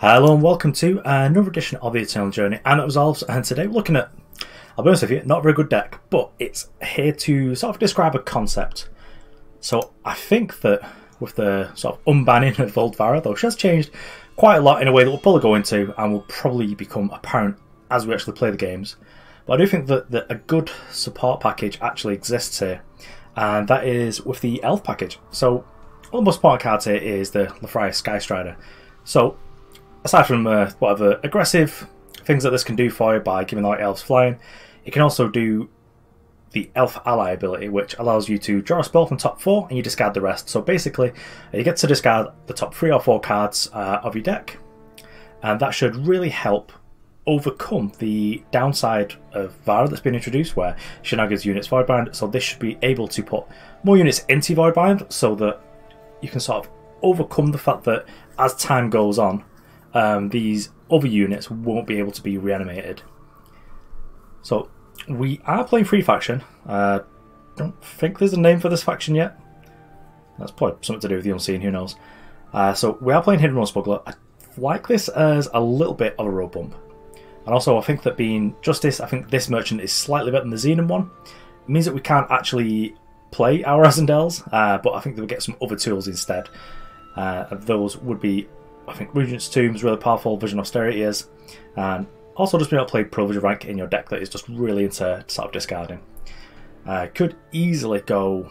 Hello and welcome to another edition of the Eternal Journey and Resolves, and today we're looking at, I'll be honest with you, not a very good deck, but it's here to sort of describe a concept. So I think that with the sort of unbanning of old Vara, though she has changed quite a lot in a way that we'll probably go into and will probably become apparent as we actually play the games. But I do think that a good support package actually exists here, and that is with the Elf package. So one of the most important cards here is the Lethrai Skystrider. So aside from whatever aggressive things that this can do for you by giving like elves flying, it can also do the elf ally ability, which allows you to draw a spell from top 4 and you discard the rest. So basically you get to discard the top 3 or 4 cards of your deck, and that should really help overcome the downside of Vara that's been introduced, where she now gives units Voidbind. So this should be able to put more units into Voidbind so that you can sort of overcome the fact that as time goes on, these other units won't be able to be reanimated. So we are playing free faction. Don't think there's a name for this faction yet. That's probably something to do with the unseen, who knows. So we are playing Hidden Smuggler. I like this as a little bit of a road bump. And also I think that being Justice, I think this merchant is slightly better than the Xenon one. It means that we can't actually play our Azindels, but I think that we get some other tools instead. Those would be, I think, Regent's Tomb is really powerful, Vision of Austerity is, and also just being able to play Privilege of Rank in your deck that is just really into sort of discarding. Could easily go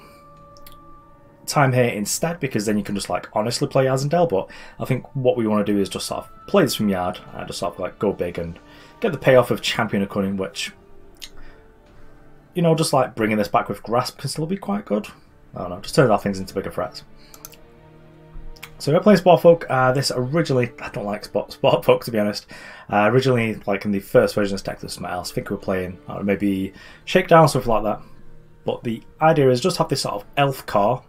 Time here instead, because then you can just like honestly play Azindel, but I think what we want to do is just sort of play this from yard and just sort of like go big and get the payoff of Champion of Cunning, which, you know, just like bringing this back with Grasp can still be quite good. I don't know, just turn our things into bigger threats. So we're playing Sporefolk. This originally, I don't like Sporefolk to be honest. Originally, like in the first version of this deck, there's something else. I think we were playing maybe Shakedown, something like that. But the idea is just have this sort of elf car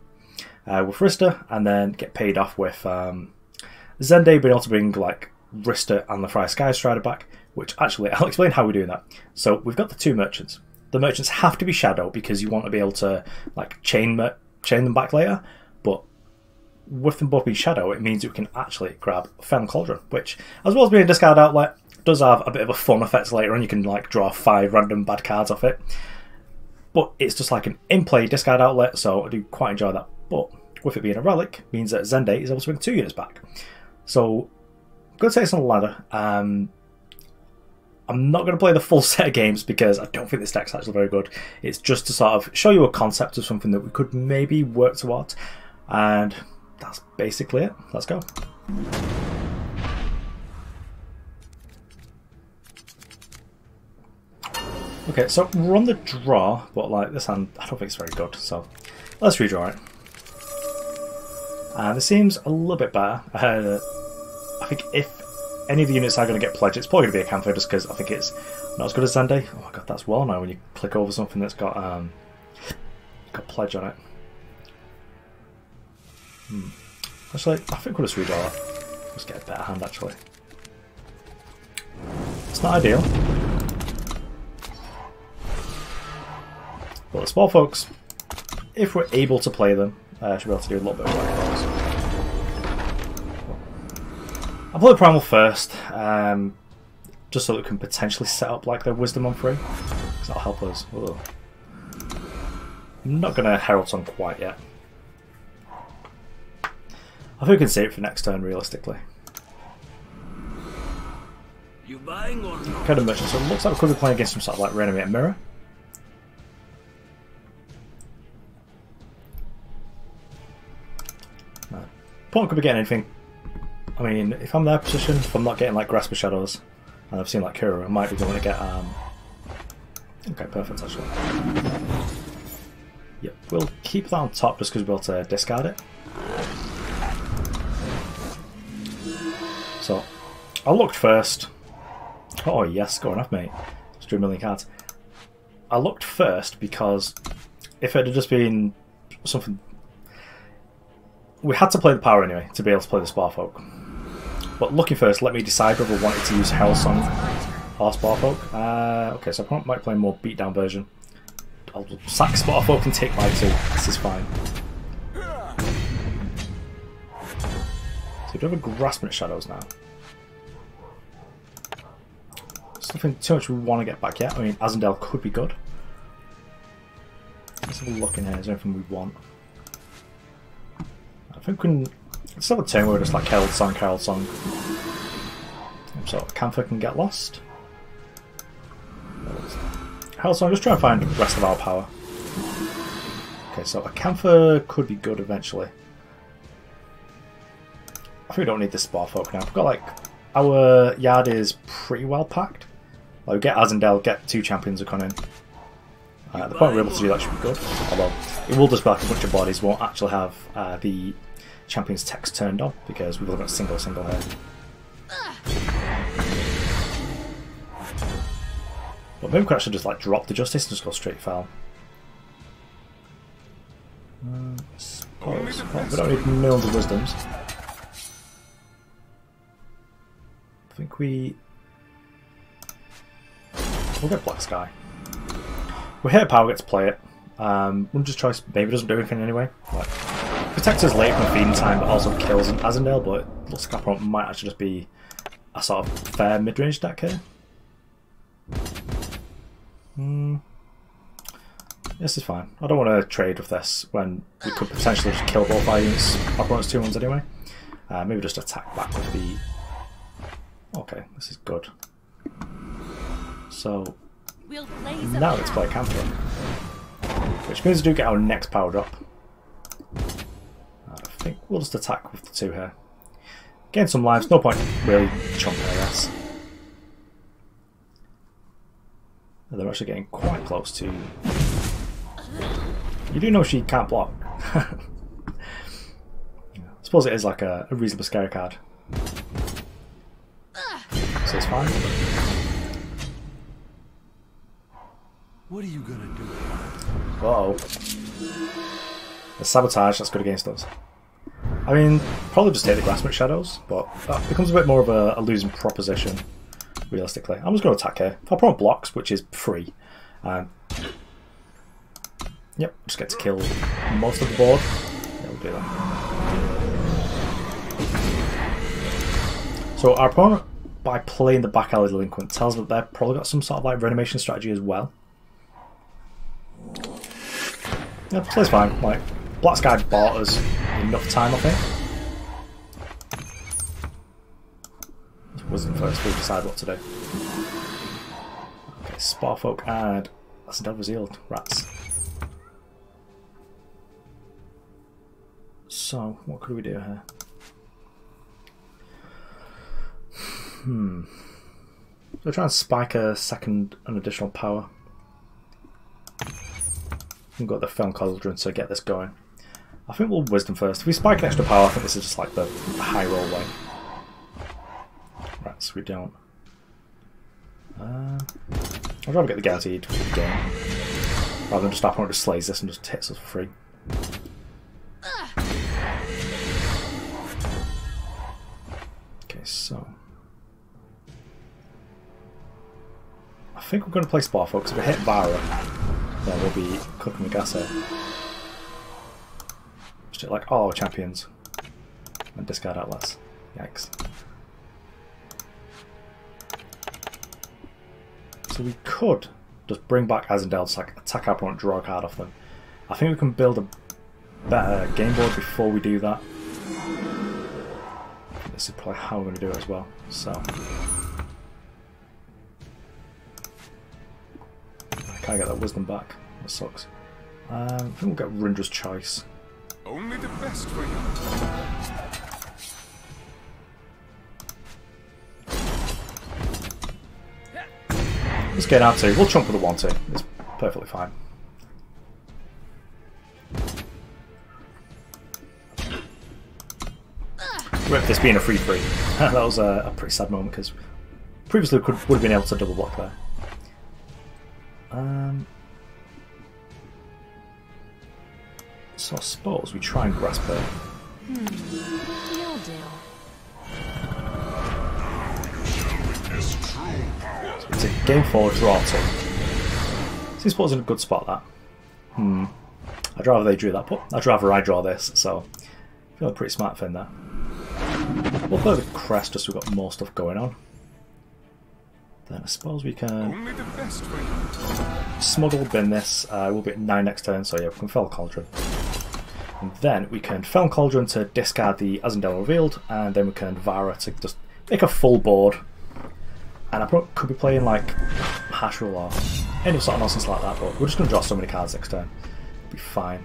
with Rhysta, and then get paid off with Zende being able to bring like Rhysta and the Lethrai Skystrider back. Which actually, I'll explain how we're doing that. So we've got the 2 merchants. The merchants have to be shadow because you want to be able to like chain them back later. But with them both being shadow, it means you can actually grab Feln Cauldron, which, as well as being a discard outlet, does have a bit of a fun effect later on. You can like draw 5 random bad cards off it, but it's just like an in-play discard outlet, so I do quite enjoy that. But with it being a relic, means that Zende is able to bring 2 units back. So I'm going to take this on the ladder. I'm not going to play the full set of games because I don't think this deck's actually very good. It's just to sort of show you a concept of something that we could maybe work towards, and that's basically it. Let's go. Okay, so we're on the draw, but like this hand, I don't think it's very good, so let's redraw it. And this seems a little bit better. I think if any of the units are going to get pledged, it's probably going to be Acantha, just because I think it's not as good as Zende. Oh my god, that's well now when you click over something that's got pledge on it. Actually, I think we'll just redraw that. Just get a better hand, actually. It's not ideal. But the Sporefolks, if we're able to play them, should be able to do a little bit of work for us. I'll play Primal first, just so that we can potentially set up like their Wisdom on 3, because that'll help us. Ugh. I'm not going to Herald on quite yet. I think we can save it for next turn, realistically. You buying or not? Kind of merchant, so it looks like we could be playing against some sort of like Reanimate Mirror. No. Opponent could be getting anything. I mean, if I'm in their position, if I'm not getting like Grasp of Shadows, and I've seen like Kura, I might be going to get. Okay, perfect actually. Yep, we'll keep that on top just because we'll be able to discard it. So, I looked first. Oh yes, go enough, mate. Let's do a million cards. I looked first because if it had just been something, we had to play the power anyway to be able to play the Sporefolk. But looking first, let me decide whether I wanted to use Hellsong or Sporefolk. Okay, so I might play a more beatdown version. I'll sack Sporefolk and take my 2. This is fine. So we do have a Grasping at Shadows now. nothing too much we want to get back yet. I mean, Azindel could be good. Let's have a look in here. Is there anything we want? I think we can. Let's have a turn where we're just like Herald Song, Herald Song. So Acantha can get lost. Herald Song, just try and find the rest of our power. Okay, so Acantha could be good eventually. I think we don't need this Sporefolk now. We've got like. Our yard is pretty well packed. Like, we get Azindel, get 2 champions of Cunning. The point we're able to do that should be good. Although, it will just be like a bunch of bodies, won't actually have the champions text turned on because we've only got single here. But maybe we could actually just like drop the Justice and just go straight Feln. We don't need millions of Wisdoms. I think we'll get Black Sky. We hit a power, get to play it. We'll just try. Maybe it doesn't do anything anyway. Like, protects us late from feeding time, but also kills an Azindel. But it looks like our opponent might actually just be a sort of fair mid-range deck here. This is fine. I don't want to trade with this when we could potentially just kill both our units. Our opponent's 2-1s anyway. Maybe just attack back with the. Okay, this is good. So now let's play Acantha, which means we do get our next power drop. I think we'll just attack with the 2 here. Gain some lives, no point really chomping I guess. They're actually getting quite close to. You do know she can't block. I suppose it is like a reasonably scary card. So it's fine. What are you gonna do? Uh-oh. The sabotage, that's good against us. I mean, probably just take the Graspment Shadows, but that becomes a bit more of a losing proposition, realistically. I'm just going to attack here. If our opponent blocks, which is free, yep, just get to kill most of the board. Yeah, we'll do that. So our opponent, by playing the Back Alley Delinquent, tells that they've probably got some sort of like reanimation strategy as well. Yeah, plays fine. Like, Black Sky bought us enough time, I think. Wisdom first, we'll decide what to do. Okay, Sporefolk and Azindel Revealed. Rats. So, what could we do here? We'll try and spike an additional power. We've got the Feln Cauldron to get this going. I think we'll Wisdom first. If we spike an extra power, I think this is just like the high roll way. Right, so we don't. I'd rather get the guaranteed game rather than just our opponent just slays this and just hits us for free. Okay, so I think we're going to play Sporefolk because if we hit Vara, then we'll be cooking the gas here. Just hit like all our champions and discard outlets. Yikes. So we could just bring back Azindel to like attack our opponent, draw a card off them. I think we can build a better game board before we do that. This is probably how we're going to do it as well. So I can't get that Wisdom back. That sucks. I think we'll get Rindra's Choice. Only the best for you. Let's get out to. We'll chunk with the 1-2. It's perfectly fine. With this being a free free, that was a pretty sad moment because previously we would have been able to double block there. So I suppose we try and grasp her. So it's a game 4 draw 2. So I suppose in a good spot that. I'd rather they drew that, but I'd rather I draw this. So I feel a pretty smart thing there. We'll play the Crest just so we've got more stuff going on. Then I suppose we can Only the best for you. smuggle bin this. We'll be at 9 next turn, so yeah, we can Feln Cauldron. And then we can Feln Cauldron to discard the Azindel revealed, and then we can Vara to just make a full board. And I could be playing like Hash Rule or any sort of nonsense like that, but we're just going to draw so many cards next turn. It'll be fine.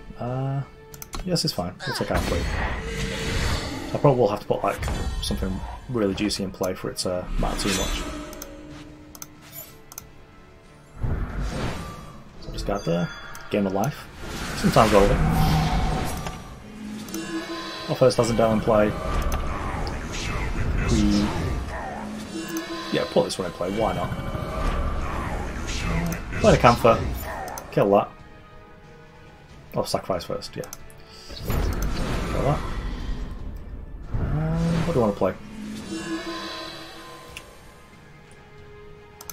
Yes, it's fine. We'll take out 3. I probably will have to put like something really juicy in play for it to matter too much. So discard there. Game of life. Sometimes relevant. Our first Azindel in play. Yeah, put this one in play, why not? Play Acantha, kill that. Oh, sacrifice first, yeah. Kill that. What do I want to play?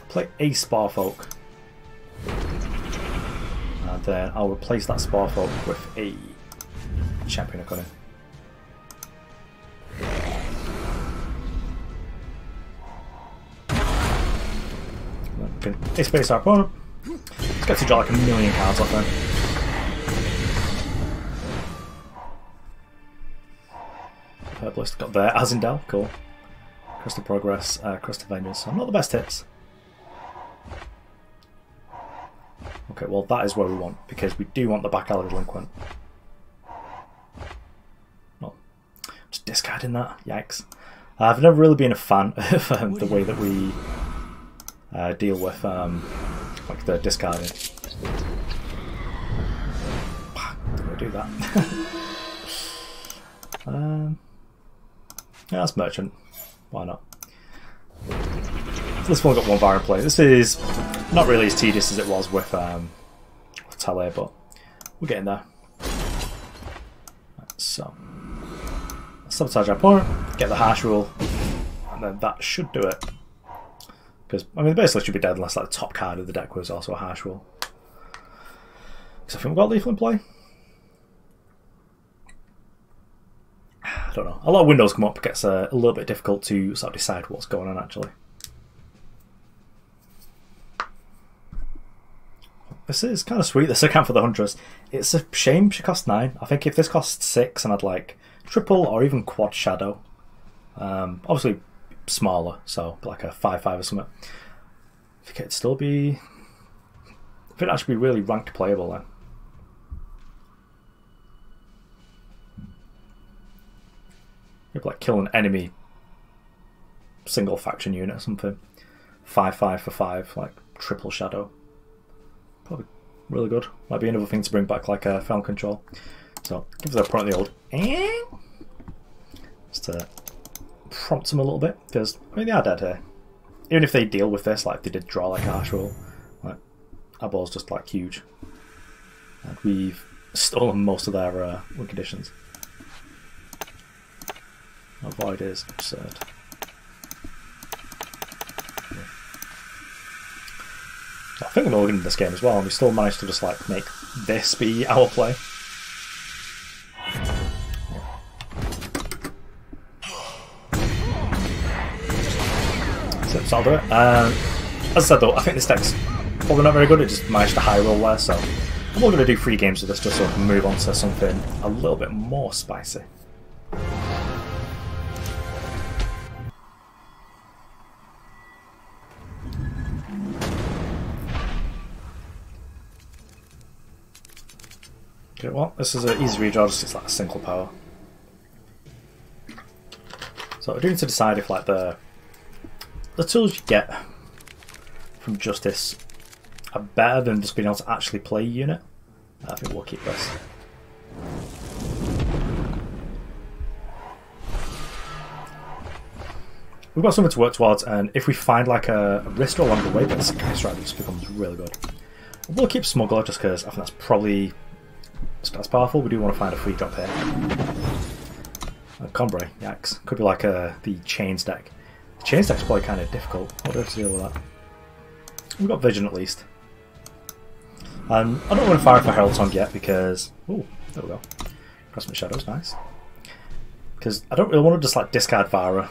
Play a Sporefolk. And then I'll replace that Sporefolk with a Champion of Cunning. They space our opponent. Let's get to draw like a million cards off then. Herbalist got there. Azindel, cool. Crest of Progress, Crest of Vengeance. So not the best hits. Okay, well that is where we want, because we do want the back alley delinquent. No. Just discarding that. Yikes. I've never really been a fan of the way that we deal with like the discarding. Didn't we do that? Yeah, that's Merchant. Why not? This one got 1 Vara in play. This is not really as tedious as it was with Tele, but we're getting there. Right, so sabotage our opponent, get the Hash Rule, and then that should do it. Because, I mean, basically should be dead unless like, the top card of the deck was also a Hash Rule. Because I think we've got Lethal in play. I don't know. A lot of windows come up, it gets a little bit difficult to sort of decide what's going on actually. This is kind of sweet, this account for the Huntress. It's a shame she costs 9. I think if this cost 6 and I'd like triple or even quad shadow, obviously smaller, so like a 5/5 or something, I think it'd still be, I think it'd actually be really ranked playable then. Maybe like kill an enemy single faction unit or something. 5/5 for 5, like triple shadow. Probably really good. Might be another thing to bring back like a Feln control. So give the opponent the old just to prompt them a little bit, because I mean they are dead here. Even if they deal with this, like they did draw like a Hash Rule, like our ball's just like huge. And we've stolen most of their win conditions. Avoid is absurd. I think we're all going to this game as well, and we still managed to just like make this be our play. So I'll do it. As I said though, I think this deck's probably not very good. It just managed to high roll there, so I'm going to do 3 games with this just so I can move on to something a little bit more spicy. Okay, well, this is an easy redraw, just it's like a single power. So I do need to decide if like the tools you get from Justice are better than just being able to actually play a unit. I think we'll keep this. We've got something to work towards, and if we find like a Rhysta along the way, then Skystrider just becomes really good. We'll keep Smuggler just because I think that's probably as powerful. We do want to find a free drop here. Combray, yikes. Could be like the Chains deck. The Chains deck's probably kind of difficult. What do we have to deal with that? We've got Vision at least. I don't want to fire for Herald Song yet because... Ooh, there we go. Cosmic Shadows, nice. Because I don't really want to just like discard Vara.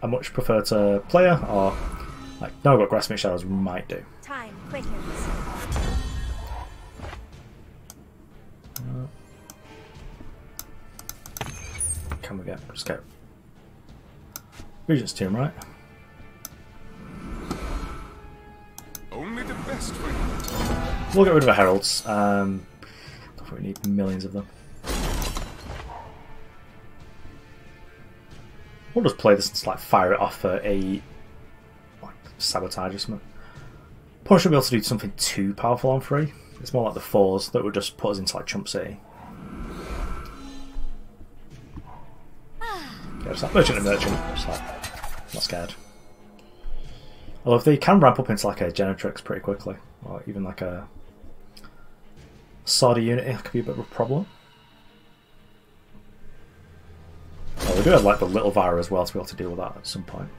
I much prefer to play her or Like, now we've got Grasping Shadows, we might do. Time quickens. Can we get? Just get Regent's Tomb, right? Only the best for you. We'll get rid of the Heralds. Don't think we need millions of them. We'll just play this and just, like, fire it off for a like sabotage or something. Probably should be able to do something too powerful on 3. It's more like the 4s that would just put us into like Chump City. Yeah, just like Merchant and Merchant. Just like, not scared. Although if they can ramp up into like a Genetrix pretty quickly, or even like a Sarda Unity, it could be a bit of a problem. Oh, we do have like the little Vara as well to be able to deal with that at some point.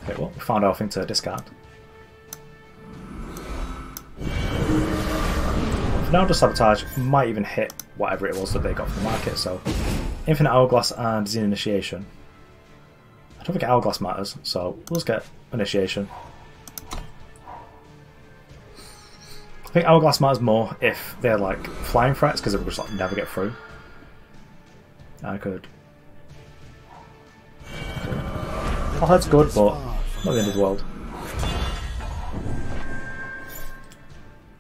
Okay, well, we found our thing to discard. For now, just Sabotage might even hit whatever it was that they got from the market, so Infinite Hourglass and Zine Initiation. I don't think Hourglass matters, so we'll just get Initiation. I think Hourglass matters more if they're like flying threats, because it will just like never get through. I could. Oh, that's good, but not the end of the world.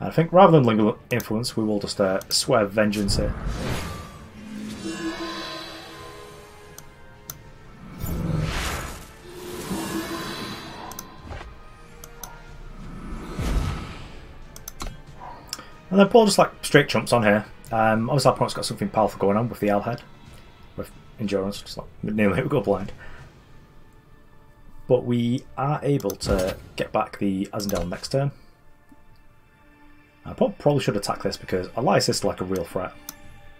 I think rather than Linger Influence, we will just swear Vengeance here. And then Paul just like straight chumps on here. Obviously our opponent's got something powerful going on with the Owl Head. With Endurance, just like nearly we go blind. But we are able to get back the Azindel next turn. I probably should attack this because Elias is like a real threat.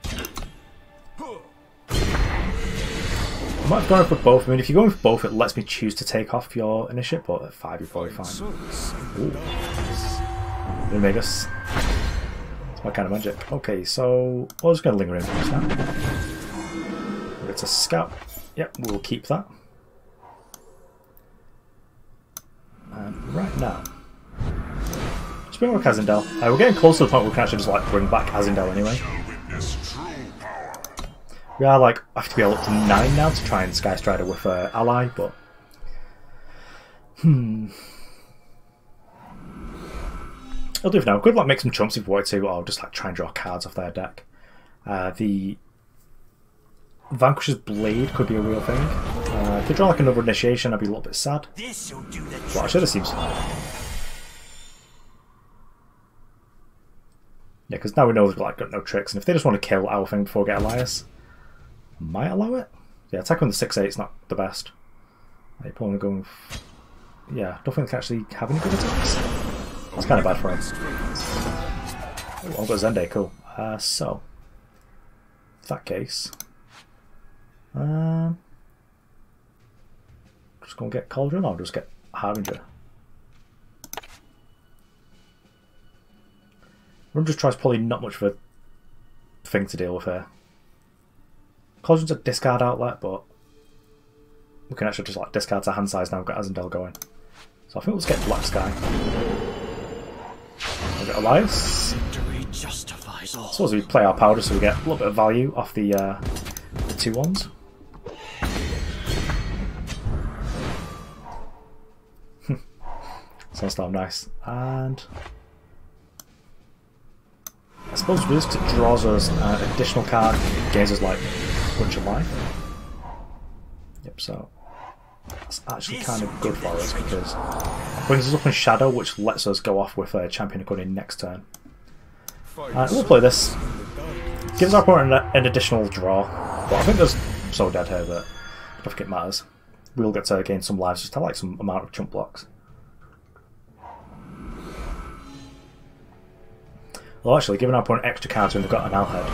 I might have gone for both. I mean, if you're going for both, it lets me choose to take off your initiative, but at 5 you're probably fine. Ooh. Vegas. It's my kind of magic. Okay, so we're just going to linger in for this now. It's a scout. Yep, we'll keep that. And right now, just bring back Azindel. We're getting close to the point where we can actually just like bring back Azindel anyway. We are like have to be able up to 9 now to try and Skystrider with ally, but I'll do for now. Could like make some chumps if we wanted to, or just like try and draw cards off their deck. The Vanquish's Blade could be a real thing. If they draw like another Initiation, I'd be a little bit sad. But I should have seen some. Yeah, because now we know they've like got no tricks, and if they just want to kill our thing before we get Elias, might allow it. Yeah, attack on the 6/8 is not the best. They're probably going. Yeah, don't think they can actually have any good attacks. It's kind of bad for him. Oh, I've got Zende, cool. So, in that case, just gonna get Cauldron or just get Harbinger. Runner's Try's probably not much of a thing to deal with here. Cauldron's a discard outlet, but we can actually just like discard to hand size now. We've got Azindel going, so I think we'll just get Black Sky. We'll get Elias. I suppose we play our powder so we get a little bit of value off the 2/1s. Sunstorm, nice. And I suppose Risk draws us an additional card, gains us like a bunch of life. Yep, so that's actually kind of good for us because it brings us up in Shadow, which lets us go off with a Champion of Cunning next turn. We'll play this. Gives our opponent an additional draw, but I think there's so dead here that I don't think it matters. We'll get to gain some lives just to like some amount of chump blocks. Well, actually, giving our opponent extra cards when they've got an Owl Head.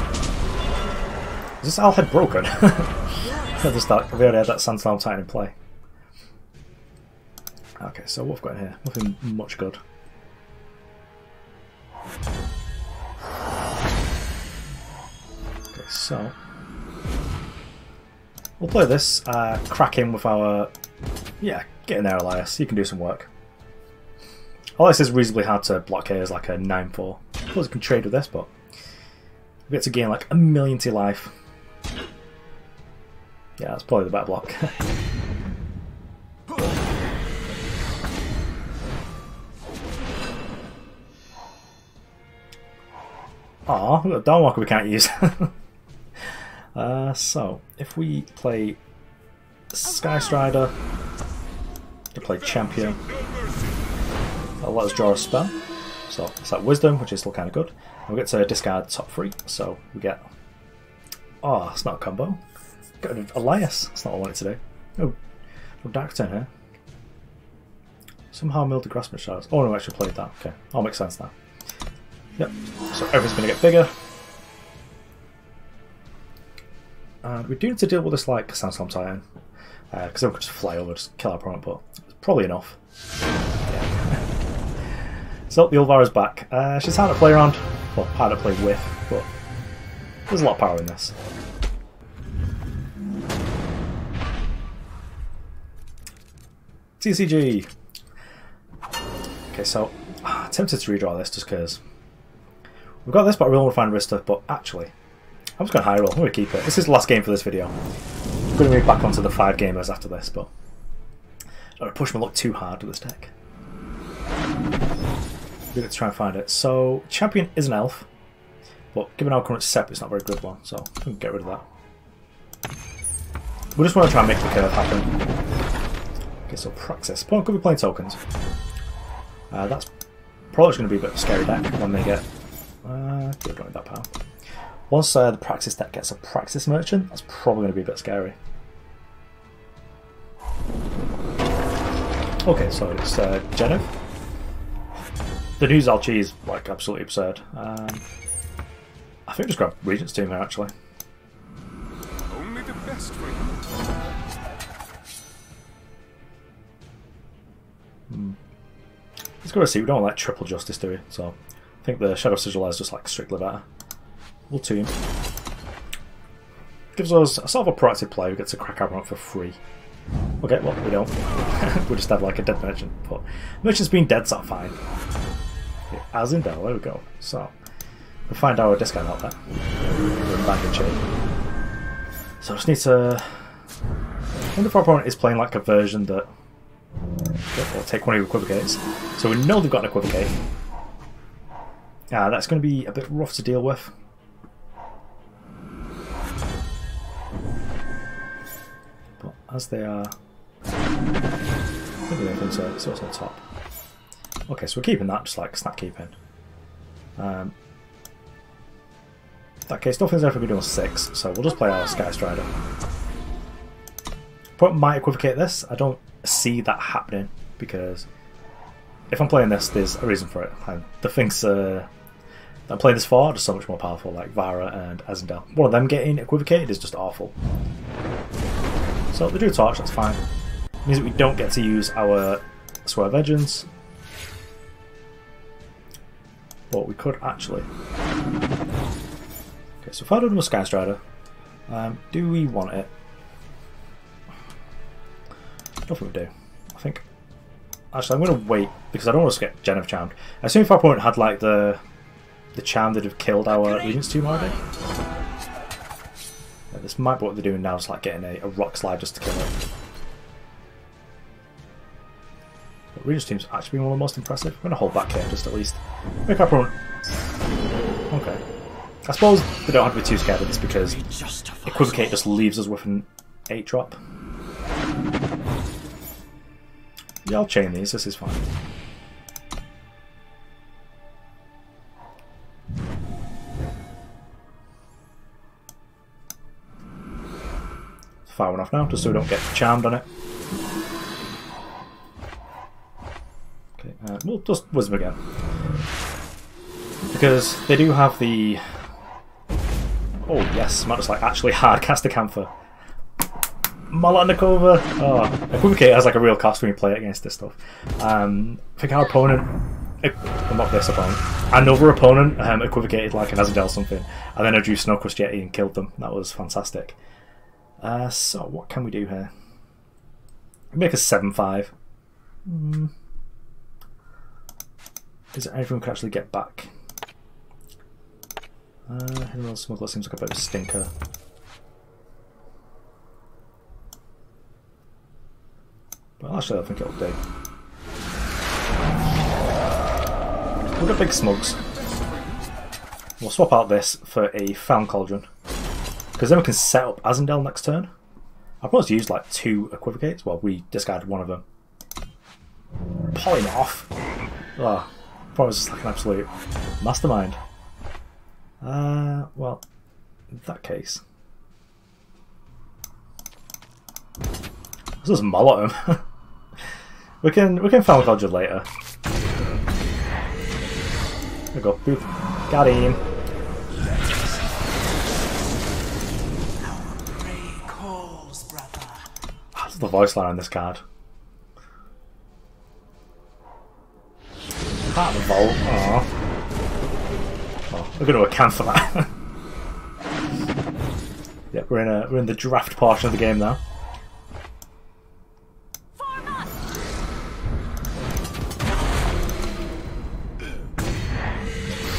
Is this Owl Head broken? Just that, we already had that Sandstorm Titan in play. Okay, so what have we got in here? Nothing much good. Okay, so we'll play this, crack in with our Get in there, Elias. You can do some work. Elias is reasonably hard to block here as like a 9-4. I suppose you can trade with this, but we get to gain like 1,000,000 to life. Yeah, that's probably the better block. Aw, we've got a Dawnwalker we can't use. So, if we play Skystrider, to play Champion, that'll let us draw a spell. So, it's like Wisdom, which is still kind of good. And we get to discard top 3, so we get... Oh, it's not a combo. Got rid of Elias, that's not what I wanted to do. No Dark Turn here. Somehow Mildred Grasping Shadows. Oh no, I actually played that. Okay, all makes sense now. Yep, so everything's going to get bigger. And we do need to deal with this like Sandstorm Titan. Because then we could just fly over, just kill our opponent, but it's probably enough. Yeah. So the old Vara's back. She's hard to play around. Well, hard to play with, but there's a lot of power in this. CCG! Okay, so tempted to redraw this just because we've got this, but I really want to find Rhysta, but actually, I'm just going to high roll. I'm going to keep it. This is the last game for this video. I'm going to move back onto the 5 gamers after this, but I don't want to push my luck too hard with this deck. We're going to try and find it. So, Champion is an elf, but given our current setup, it's not a very good one, so we can get rid of that. We just want to try and make the curve happen. Okay, so Praxis. Opponent could be playing tokens. That's probably going to be a bit of a scary deck when they get... we don't need that power. Once the Praxis deck gets a Praxis Merchant, that's probably going to be a bit scary. Okay, so it's Genev. The news Alchi is like absolutely absurd. I think just grab Regent's Tomb here actually. Only the best for you. Let's go to see. We don't want like triple justice, do we? So I think the Shadow Sigil is just like strictly better. We'll tomb. Gives us a sort of a proactive play. We get to crack our run for free. Okay, well we don't. We just have like a dead merchant. But merchant's been dead, so fine. Okay, Azindel, there we go. So we'll find our discount out there. We're back in shape. So I just need to. I wonder if our opponent is playing like a version that. We'll take one of your equivocates. So we know they've got an equivocate. That's going to be a bit rough to deal with. But as they are... Maybe they can say it's also on top. Okay, so we're keeping that, just like snap keeping. In that case, nothing's ever going to be doing 6, so we'll just play our Skystrider. Opponent might equivocate this. I don't see that happening because if I'm playing this, there's a reason for it. And the things that I'm playing this for are just so much more powerful, like Vara and Azindel. One of them getting equivocated is just awful. So they do a torch, that's fine. It means that we don't get to use our Swear Vengeance. But we could actually. Okay, so if I do a Skystrider, do we want it? I don't think we do. I think... Actually, I'm going to wait, because I don't want to get Genev charmed. I assume if our opponent had, like, the charm that have killed our Regent's Tomb already. Yeah, this might be what they're doing now, it's like getting a rock slide just to kill it. But Regent's Tomb's actually been one of the most impressive. I'm going to hold back here, just at least. Make our opponent... Okay. I suppose they don't have to be too scared of this, because Equivocate just leaves us with an 8-drop. Yeah, I'll chain these, this is fine. Far enough now, just so we don't get charmed on it. Okay, we'll just Wisdom again. Because they do have the... Oh yes, might just like actually hard cast Acantha. Malandakova. Oh, Equivocate has like a real cost when you play it against this stuff. I think our opponent, not this opponent, another opponent equivocated like an Azindel or something, and then I drew Snowcrust Yeti and killed them. That was fantastic. So what can we do here? Make a 7/5. Is there anything we can actually get back? Herald Smuggler seems like a bit of a stinker. But actually I think it'll do. We've got big smugs. We'll swap out this for a Feln Cauldron. Because then we can set up Azindel next turn. I've almost used like 2 Equivocates. Well, we discarded one of them. Polymorph! Oh, probably just like an absolute mastermind. Well, in that case... Let's just mull at him. we can Feln Cauldron later. There we go, boop. Got him. That's the voice line on this card. Part of the vault. Aww. Oh, we're going to Acantha that. Yep, we're in the draft portion of the game now.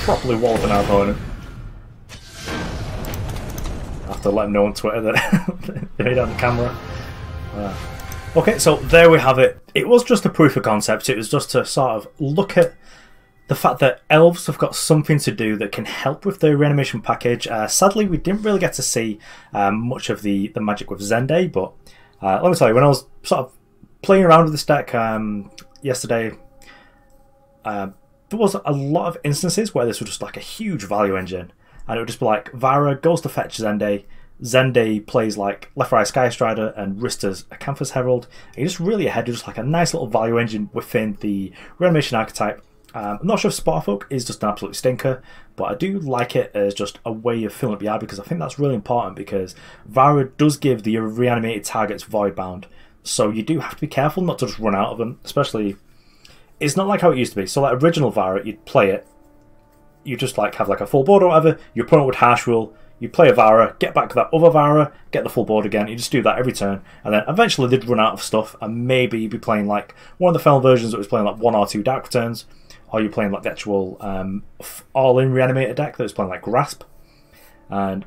Properly walloping our opponent. I have to let him know on Twitter that they made it on the camera. Okay, so there we have it. It was just a proof of concept. It was just to sort of look at the fact that elves have got something to do that can help with the reanimation package. Sadly, we didn't really get to see much of the magic with Zende, but let me tell you, when I was sort of playing around with this deck yesterday, there was a lot of instances where this was just like a huge value engine, and it would just be like Vara goes to fetch Zende, Zende plays like Lethrai Skystrider and Rhysta's Acantha's Herald, and you're just really ahead of just like a nice little value engine within the reanimation archetype. I'm not sure if Sporefolk is just an absolute stinker, but I do like it as just a way of filling up the yard, because I think that's really important, because Vara does give the reanimated targets Voidbound, so you do have to be careful not to just run out of them, especially... It's not like how it used to be. So like original Vara, you'd play it, you just like have like a full board or whatever, your opponent would harsh rule, you play a Vara, get back to that other Vara, get the full board again, you just do that every turn, and then eventually they'd run out of stuff, and maybe you'd be playing like one of the Feln versions that was playing like 1 or 2 Dark Returns, or you're playing like the actual all-in reanimator deck that was playing like Grasp, and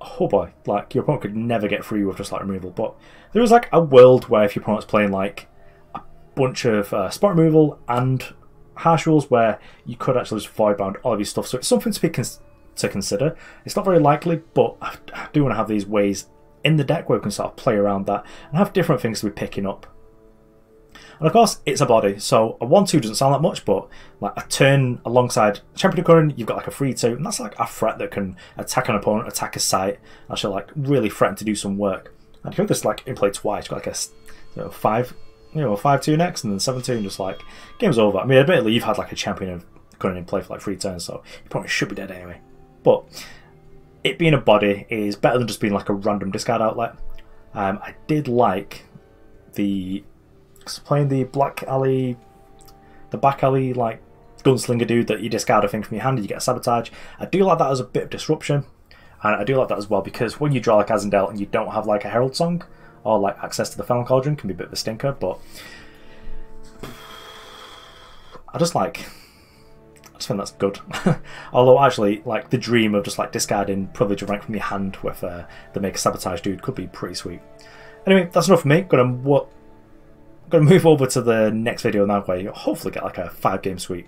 oh boy, like your opponent could never get free with just like removal. But there was like a world where if your opponent's playing like a bunch of spot removal and harsh rules, where you could actually just voidbound all of your stuff, so it's something to consider. It's not very likely, but I do want to have these ways in the deck where we can sort of play around that and have different things to be picking up. And of course, it's a body, so a 1/2 doesn't sound like much, but like a turn alongside Champion Cunning, you've got like a 3/2, and that's like a threat that can attack an opponent, attack a site, actually like really threaten to do some work. And you have this like in play twice, you've got like a 5/2 next, and then 7/2, and just like game's over. I mean, admittedly, you've had like a Champion of Cunning in play for like 3 turns, so you probably should be dead anyway. But it being a body is better than just being like a random discard outlet. I did like playing the back alley like gunslinger dude that you discard a thing from your hand and you get a sabotage. I do like that as a bit of disruption, and I do like that as well because when you draw like Azindel and you don't have like a Herald song or like access to the Feln Cauldron, can be a bit of a stinker. But I just think that's good. Although actually, like the dream of just like discarding Privilege of Rank from your hand with the make a sabotage dude could be pretty sweet. Anyway, that's enough for me. Gonna move over to the next video now where you'll hopefully get like a 5-game sweep.